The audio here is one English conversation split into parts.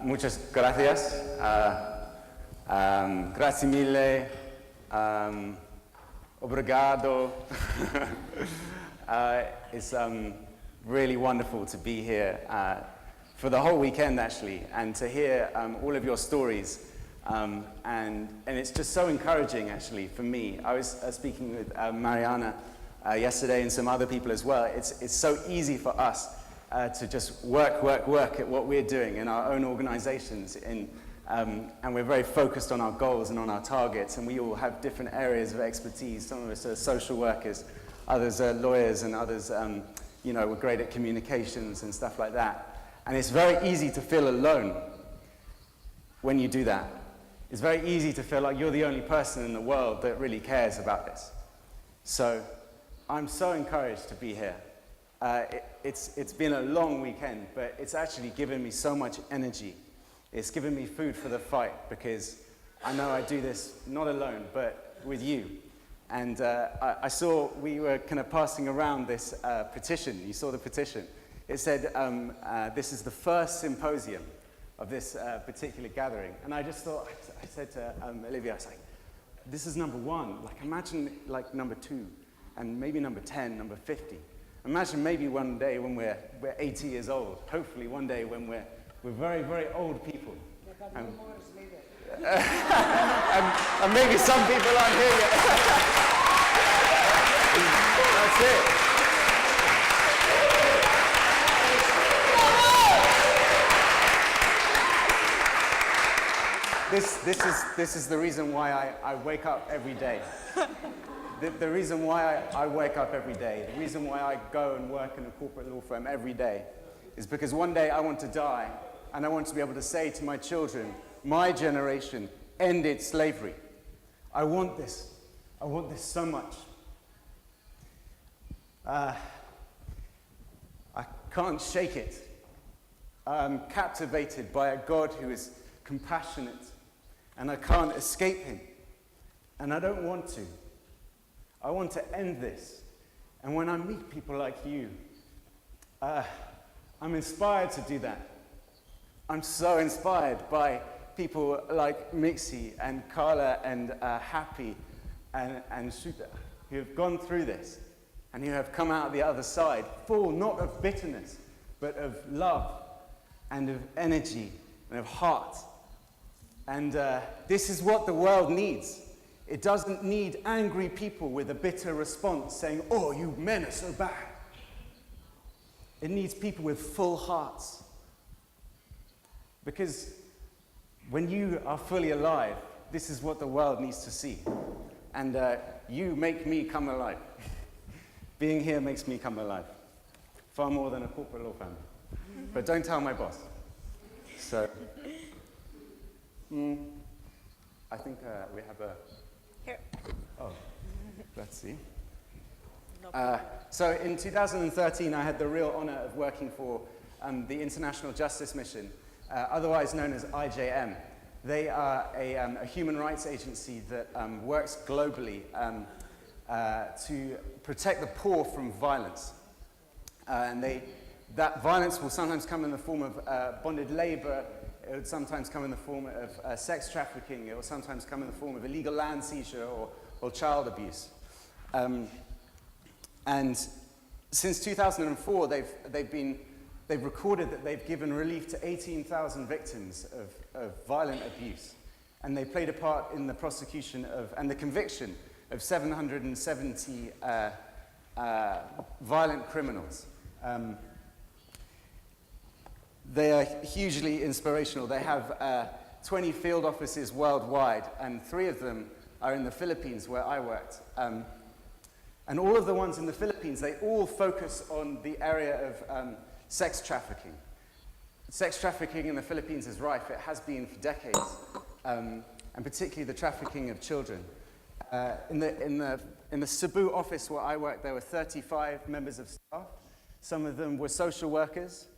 Muchas gracias. Grazie mille. Obrigado. It's really wonderful to be here for the whole weekend, actually, and to hear all of your stories. And it's just so encouraging, actually, for me. I was speaking with Mariana yesterday and some other people as well. It's so easy for us to just work at what we're doing in our own organizations, and we're very focused on our goals and on our targets, and we all have different areas of expertise. Some of us are social workers, others are lawyers, and others we're great at communications and stuff like that. And it's very easy to feel alone when you do that. It's very easy to feel like you're the only person in the world that really cares about this. So I'm so encouraged to be here. It's been a long weekend, but it's actually given me so much energy. It's given me food for the fight, because I know I do this not alone, but with you. And I saw we were kind of passing around this petition. You saw the petition. It said, this is the first symposium of this particular gathering. And I just thought, I said to Olivia, I was like, this is number 1. Like, imagine like number 2, and maybe number 10, number 50. Imagine maybe one day when we're 80 years old. Hopefully one day when we're very, very old people. And maybe some people aren't here yet. That's it. This is the reason why I wake up every day. The reason why I wake up every day, the reason why I go and work in a corporate law firm every day, is because one day I want to die, and I want to be able to say to my children, my generation ended slavery. I want this. I want this so much. I can't shake it. I'm captivated by a God who is compassionate, and I can't escape him. And I don't want to. I want to end this. And when I meet people like you, I'm inspired to do that. I'm so inspired by people like Mixi and Carla and Happy and Shuta, who have gone through this and who have come out the other side full not of bitterness, but of love and of energy and of heart. And this is what the world needs. It doesn't need angry people with a bitter response saying, oh, you men are so bad. It needs people with full hearts. Because when you are fully alive, this is what the world needs to see. And you make me come alive. Being here makes me come alive. Far more than a corporate law firm. But don't tell my boss. So, I think we have a... Here. Oh, let's see. So in 2013, I had the real honor of working for the International Justice Mission, otherwise known as IJM. They are a human rights agency that works globally to protect the poor from violence. And that violence will sometimes come in the form of bonded labor. It would sometimes come in the form of sex trafficking. It will sometimes come in the form of illegal land seizure or child abuse. And since 2004, they've recorded that they've given relief to 18,000 victims of violent abuse. And they played a part in the prosecution and the conviction of 770 violent criminals. They are hugely inspirational. They have 20 field offices worldwide, and 3 of them are in the Philippines, where I worked. And all of the ones in the Philippines, they all focus on the area of sex trafficking. Sex trafficking in the Philippines is rife. It has been for decades, and particularly the trafficking of children. In the Cebu office where I worked, there were 35 members of staff. Some of them were social workers,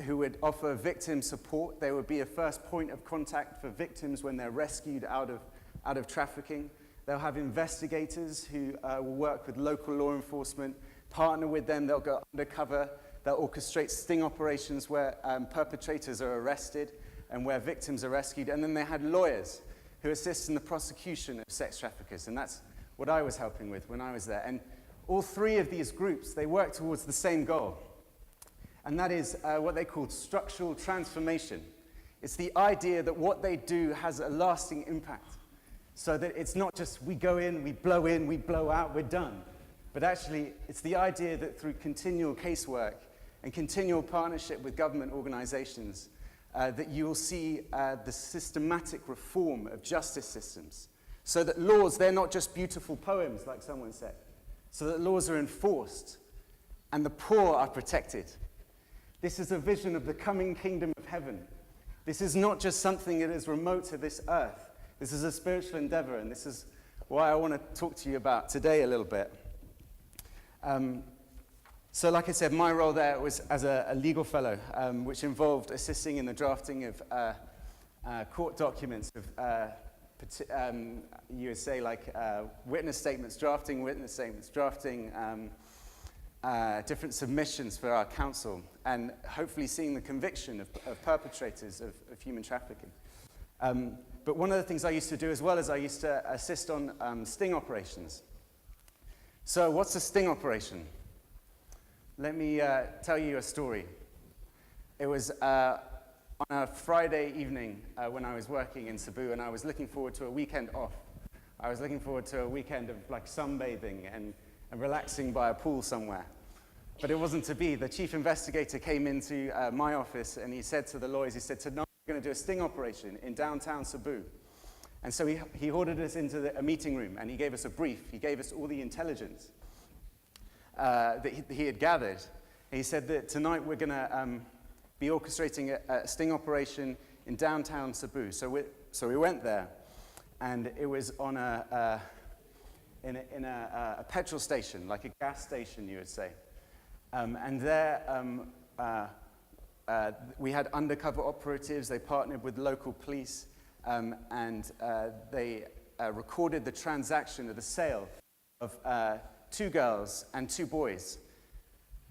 who would offer victim support. They would be a first point of contact for victims when they're rescued out of trafficking. They'll have investigators who will work with local law enforcement, partner with them. They'll go undercover that orchestrates sting operations where perpetrators are arrested and where victims are rescued. And then they had lawyers who assist in the prosecution of sex traffickers. And that's what I was helping with when I was there. And all three of these groups, they work towards the same goal. And that is what they call structural transformation. It's the idea that what they do has a lasting impact. So that it's not just we go in, we blow out, we're done. But actually, it's the idea that through continual casework and continual partnership with government organizations, that you will see the systematic reform of justice systems. So that laws, they're not just beautiful poems, like someone said. So that laws are enforced and the poor are protected. This is a vision of the coming kingdom of heaven. This is not just something that is remote to this earth. This is a spiritual endeavor, and this is why I want to talk to you about today a little bit. So like I said, my role there was as a legal fellow, which involved assisting in the drafting of court documents, of you would say like witness statements, drafting different submissions for our counsel, and hopefully seeing the conviction of perpetrators of human trafficking. But one of the things I used to do as well is I used to assist on sting operations. So what's a sting operation? Let me tell you a story. It was on a Friday evening when I was working in Cebu, and I was looking forward to a weekend off. I was looking forward to a weekend of like sunbathing and relaxing by a pool somewhere. But it wasn't to be. The chief investigator came into my office and he said to the lawyers, he said, tonight we're going to do a sting operation in downtown Cebu. And so he ordered us into a meeting room and he gave us a brief. He gave us all the intelligence that he had gathered. And he said that tonight we're going to be orchestrating a sting operation in downtown Cebu. So we went there, and it was on in a petrol station, like a gas station, you would say. And there we had undercover operatives. They partnered with local police, and they recorded the transaction of the sale of 2 girls and 2 boys.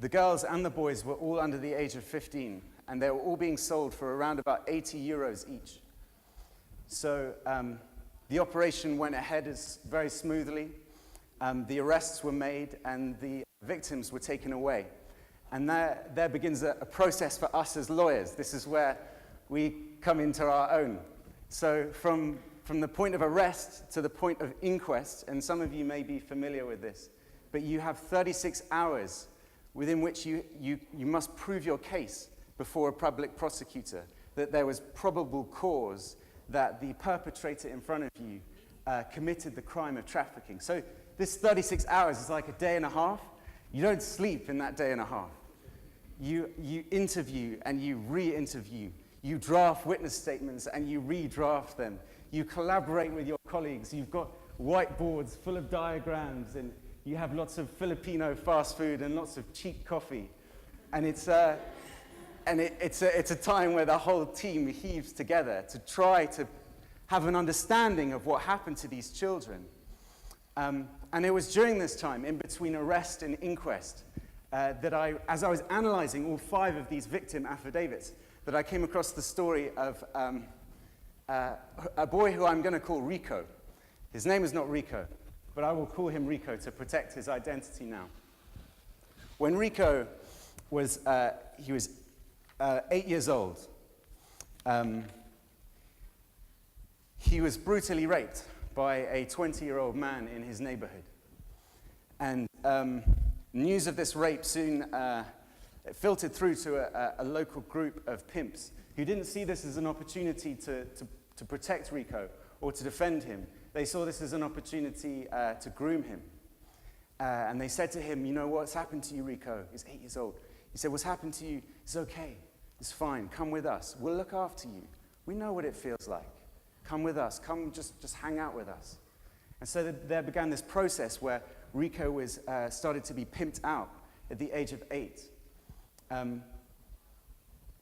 The girls and the boys were all under the age of 15, and they were all being sold for around about 80 euros each. So the operation went ahead very smoothly. The arrests were made, and the victims were taken away. And there begins a process for us as lawyers. This is where we come into our own. So from the point of arrest to the point of inquest, and some of you may be familiar with this, but you have 36 hours within which you must prove your case before a public prosecutor that there was probable cause that the perpetrator in front of you committed the crime of trafficking. So this 36 hours is like a day and a half. You don't sleep in that day and a half. You interview and you re-interview. You draft witness statements and you redraft them. You collaborate with your colleagues. You've got whiteboards full of diagrams, and you have lots of Filipino fast food and lots of cheap coffee. And it's a time where the whole team heaves together to try to have an understanding of what happened to these children. And it was during this time, in between arrest and inquest, that as I was analyzing all 5 of these victim affidavits, that I came across the story of a boy who I'm going to call Rico. His name is not Rico, but I will call him Rico to protect his identity now. When Rico was 8 years old, he was brutally raped by a 20-year-old man in his neighborhood. And news of this rape soon filtered through to a local group of pimps who didn't see this as an opportunity to protect Rico or to defend him. They saw this as an opportunity to groom him. And they said to him, you know what's happened to you, Rico? He's 8 years old. He said, what's happened to you? It's okay. It's fine. Come with us. We'll look after you. We know what it feels like. Come with us. Come just hang out with us. And so there began this process where Rico was started to be pimped out at the age of 8.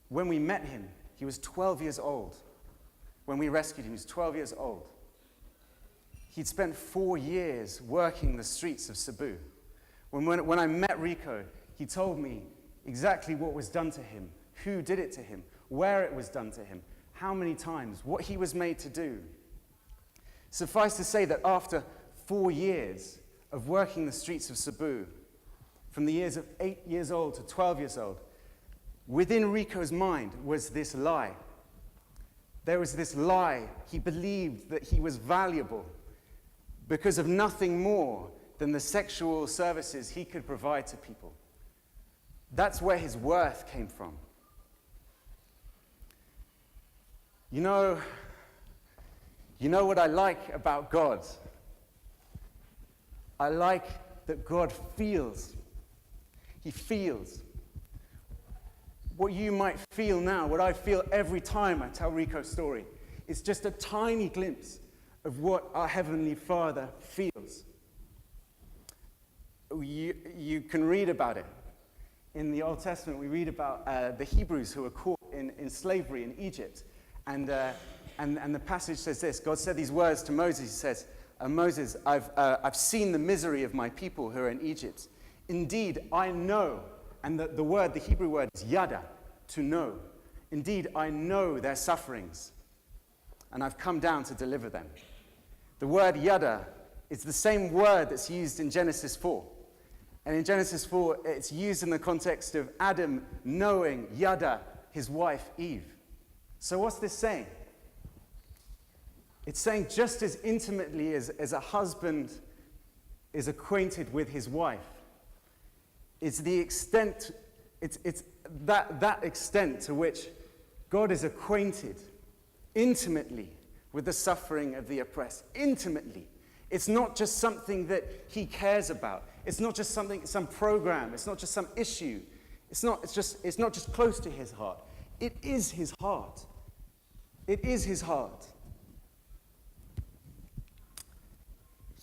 When we met him, he was 12 years old. When we rescued him, he was 12 years old. He'd spent 4 years working the streets of Cebu. When I met Rico, he told me, exactly what was done to him, who did it to him, where it was done to him, how many times, what he was made to do. Suffice to say that after 4 years of working the streets of Cebu, from the years of 8 years old to 12 years old, within Rico's mind was this lie. There was this lie. He believed that he was valuable because of nothing more than the sexual services he could provide to people. That's where his worth came from. You know what I like about God? I like that God feels. He feels. What you might feel now, what I feel every time I tell Rico's story, is just a tiny glimpse of what our Heavenly Father feels. You can read about it. In the Old Testament, we read about the Hebrews who were caught in slavery in Egypt. And the passage says this. God said these words to Moses. He says, Moses, I've seen the misery of my people who are in Egypt. Indeed, I know. And the Hebrew word is yada, to know. Indeed, I know their sufferings, and I've come down to deliver them. The word yada is the same word that's used in Genesis 4. And in Genesis 4, it's used in the context of Adam knowing yada, his wife Eve. So what's this saying? It's saying just as intimately as a husband is acquainted with his wife, it's the extent, it's that extent to which God is acquainted intimately with the suffering of the oppressed. Intimately. It's not just something that he cares about. It's not just some program. It's not just some issue. It's not just close to his heart. It is his heart. It is his heart.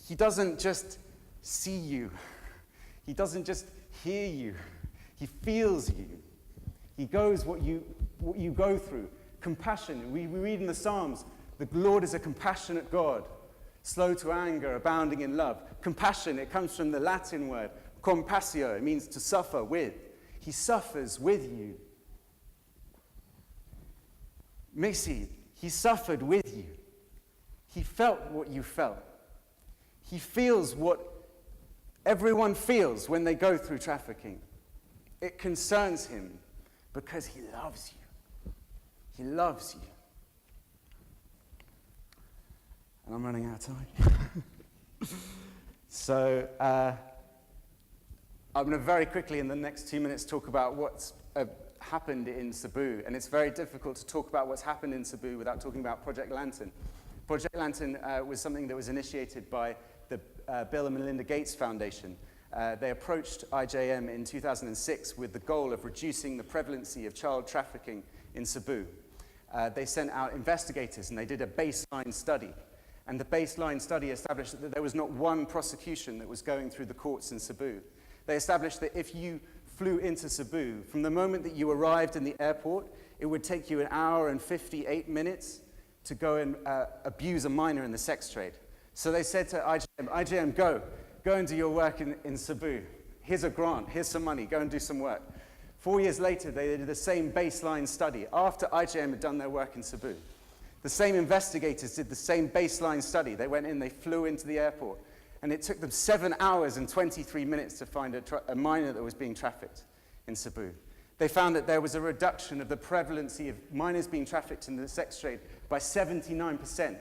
He doesn't just see you. He doesn't just hear you. He feels you. He goes what you go through. Compassion. We read in the Psalms, the Lord is a compassionate God, slow to anger, abounding in love. Compassion, it comes from the Latin word compassio. It means to suffer with. He suffers with you. Missy, he suffered with you. He felt what you felt. He feels what everyone feels when they go through trafficking. It concerns him because he loves you. He loves you. And I'm running out of time. So I'm going to very quickly in the next 2 minutes talk about what's happened in Cebu. And it's very difficult to talk about what's happened in Cebu without talking about Project Lantern. Project Lantern was something that was initiated by the Bill and Melinda Gates Foundation. They approached IJM in 2006 with the goal of reducing the prevalency of child trafficking in Cebu. They sent out investigators and they did a baseline study. And the baseline study established that there was not one prosecution that was going through the courts in Cebu. They established that if you flew into Cebu, from the moment that you arrived in the airport, it would take you 1 hour and 58 minutes to go and abuse a minor in the sex trade. So they said to IJM, go and do your work in Cebu. Here's a grant, here's some money, go and do some work. 4 years later, they did the same baseline study after IJM had done their work in Cebu. The same investigators did the same baseline study. They went in, they flew into the airport, and it took them 7 hours and 23 minutes to find a minor that was being trafficked in Cebu. They found that there was a reduction of the prevalency of minors being trafficked in the sex trade by 79%.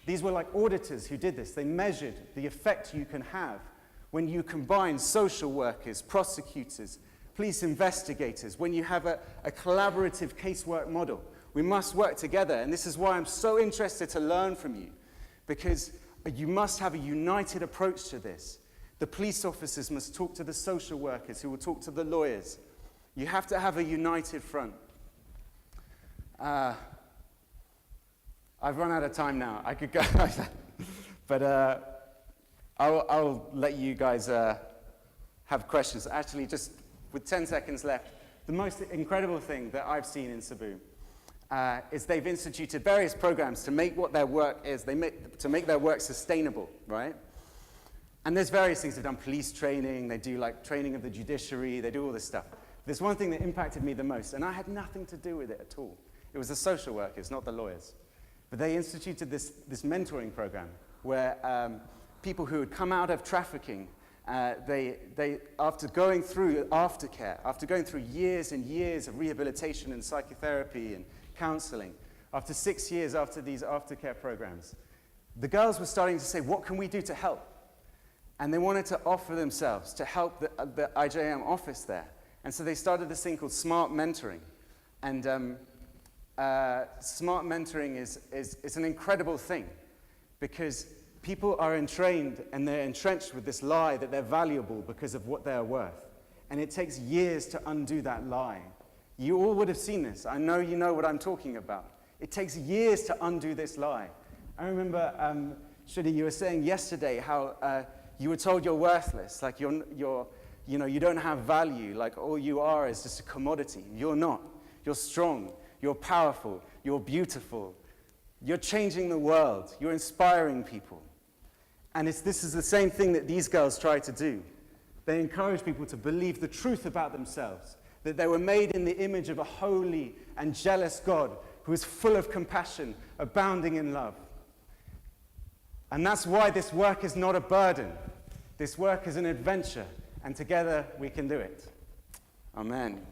These were like auditors who did this. They measured the effect you can have when you combine social workers, prosecutors, police investigators, when you have a collaborative casework model. We must work together, and this is why I'm so interested to learn from you, because you must have a united approach to this. The police officers must talk to the social workers who will talk to the lawyers. You have to have a united front. I've run out of time now. I could go, but I'll let you guys have questions. Actually, just with 10 seconds left, the most incredible thing that I've seen in Cebu is they've instituted various programs to make what their work is, to make their work sustainable, right? And there's various things. They've done police training, they do like training of the judiciary, they do all this stuff. There's one thing that impacted me the most, and I had nothing to do with it at all. It was the social workers, not the lawyers. But they instituted this mentoring program where people who had come out of trafficking, after going through aftercare, after going through years and years of rehabilitation and psychotherapy and counseling, after 6 years after these aftercare programs, the girls were starting to say, what can we do to help? And they wanted to offer themselves to help the IJM office there. And so they started this thing called smart mentoring. And smart mentoring is an incredible thing because people are entrained and they're entrenched with this lie that they're valuable because of what they're worth. And it takes years to undo that lie. You all would have seen this. I know you know what I'm talking about. It takes years to undo this lie. I remember, Shudi, you were saying yesterday how you were told you're worthless, like you don't have value, like all you are is just a commodity. You're not. You're strong. You're powerful. You're beautiful. You're changing the world. You're inspiring people. And this is the same thing that these girls try to do. They encourage people to believe the truth about themselves, that they were made in the image of a holy and jealous God who is full of compassion, abounding in love. And that's why this work is not a burden. This work is an adventure, and together we can do it. Amen.